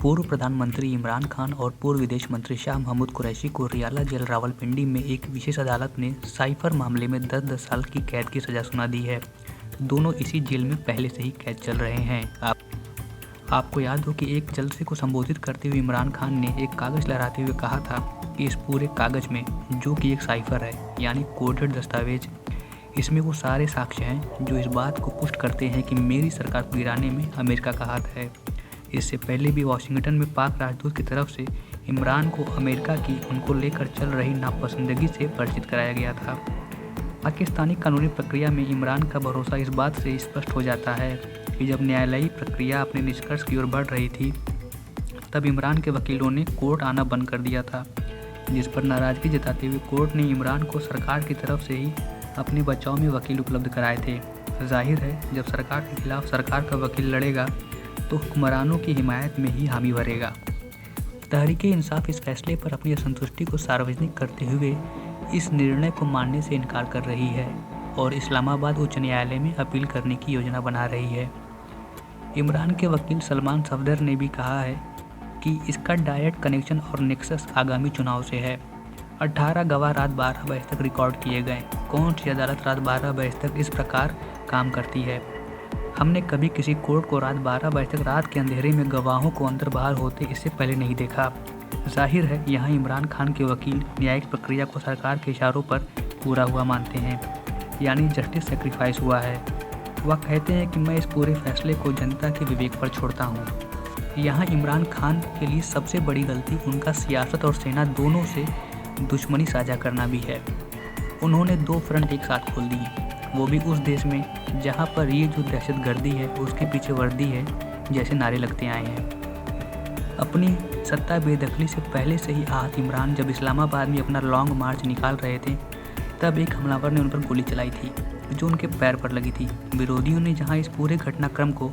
पूर्व प्रधानमंत्री इमरान खान और पूर्व विदेश मंत्री शाह महमूद कुरैशी को रियाला जेल रावलपिंडी में एक विशेष अदालत ने साइफर मामले में 10-10 साल की कैद की सज़ा सुना दी है। दोनों इसी जेल में पहले से ही कैद चल रहे हैं। आपको याद हो कि एक जलसे को संबोधित करते हुए इमरान खान ने एक कागज़ लहराते हुए कहा था कि इस पूरे कागज़ में, जो कि एक साइफर है यानी कोडेड दस्तावेज, इसमें वो सारे साक्ष्य हैं जो इस बात को पुष्ट करते हैं कि मेरी सरकार को गिराने में अमेरिका का हाथ है। इससे पहले भी वाशिंगटन में पाक राजदूत की तरफ से इमरान को अमेरिका की उनको लेकर चल रही नापसंदगी से परिचित कराया गया था। पाकिस्तानी कानूनी प्रक्रिया में इमरान का भरोसा इस बात से स्पष्ट हो जाता है कि जब न्यायालयी प्रक्रिया अपने निष्कर्ष की ओर बढ़ रही थी, तब इमरान के वकीलों ने कोर्ट आना बंद कर दिया था, जिस पर नाराज़गी जताते हुए कोर्ट ने इमरान को सरकार की तरफ से ही अपने बचाव में वकील उपलब्ध कराए थे। जाहिर है, जब सरकार के खिलाफ सरकार का वकील लड़ेगा तो हुक्मरानों की हिमायत में ही हामी भरेगा। तहरीक-ए-इंसाफ इस फैसले पर अपनी असंतुष्टि को सार्वजनिक करते हुए इस निर्णय को मानने से इनकार कर रही है और इस्लामाबाद उच्च न्यायालय में अपील करने की योजना बना रही है। इमरान के वकील सलमान सफदर ने भी कहा है कि इसका डायरेक्ट कनेक्शन और नेक्सस आगामी चुनाव से है। 18 गवाह रात 12 बजे तक रिकॉर्ड किए गए। कौन सी अदालत रात 12 बजे तक इस प्रकार काम करती है? हमने कभी किसी कोर्ट को रात 12 बजे तक रात के अंधेरे में गवाहों को अंदर बाहर होते इससे पहले नहीं देखा। जाहिर है, यहाँ इमरान खान के वकील न्यायिक प्रक्रिया को सरकार के इशारों पर पूरा हुआ मानते हैं, यानी जस्टिस सेक्रीफाइस हुआ है। वह कहते हैं कि मैं इस पूरे फैसले को जनता के विवेक पर छोड़ता हूँ। यहाँ इमरान खान के लिए सबसे बड़ी गलती उनका सियासत और सेना दोनों से दुश्मनी साझा करना भी है। उन्होंने 2 फ्रंट एक साथ खोल दिए, वो भी उस देश में जहाँ पर ये जो दहशतगर्दी है उसके पीछे वर्दी है जैसे नारे लगते आए हैं। अपनी सत्ता बेदखली से पहले से ही आहत इमरान जब इस्लामाबाद में अपना लॉन्ग मार्च निकाल रहे थे, तब एक हमलावर ने उन पर गोली चलाई थी जो उनके पैर पर लगी थी। विरोधियों ने जहाँ इस पूरे घटनाक्रम को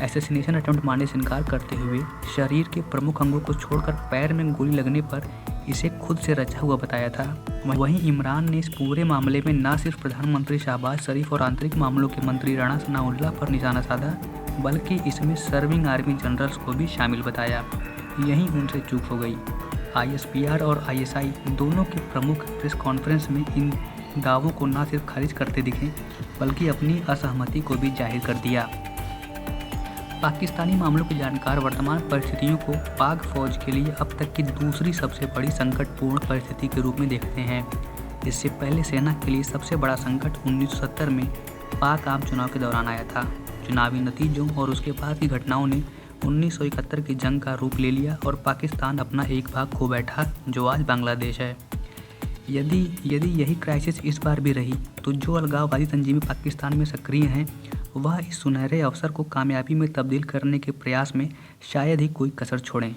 एसेसिनेशन अटेम्प्ट मानने से इनकार करते हुए शरीर के प्रमुख अंगों को छोड़कर पैर में गोली लगने पर इसे खुद से रचा हुआ बताया था, वहीं इमरान ने इस पूरे मामले में न सिर्फ प्रधानमंत्री शहबाज शरीफ और आंतरिक मामलों के मंत्री राणा सनाउल्लाह पर निशाना साधा, बल्कि इसमें सर्विंग आर्मी जनरल्स को भी शामिल बताया। यहीं उनसे चूक हो गई। ISPR और ISI दोनों के प्रमुख प्रेस कॉन्फ्रेंस में इन दावों को न सिर्फ खारिज करते दिखे, बल्कि अपनी असहमति को भी जाहिर कर दिया। पाकिस्तानी मामलों के जानकार वर्तमान परिस्थितियों को पाक फौज के लिए अब तक की दूसरी सबसे बड़ी संकटपूर्ण परिस्थिति के रूप में देखते हैं। इससे पहले सेना के लिए सबसे बड़ा संकट 1970 में पाक आम चुनाव के दौरान आया था। चुनावी नतीजों और उसके बाद की घटनाओं ने 1971 की जंग का रूप ले लिया और पाकिस्तान अपना एक भाग खो बैठा, जो आज बांग्लादेश है। यदि यही क्राइसिस इस बार भी रही, तो जो अलगाववादी तंजीमें पाकिस्तान में सक्रिय हैं, वह इस सुनहरे अवसर को कामयाबी में तब्दील करने के प्रयास में शायद ही कोई कसर छोड़ें।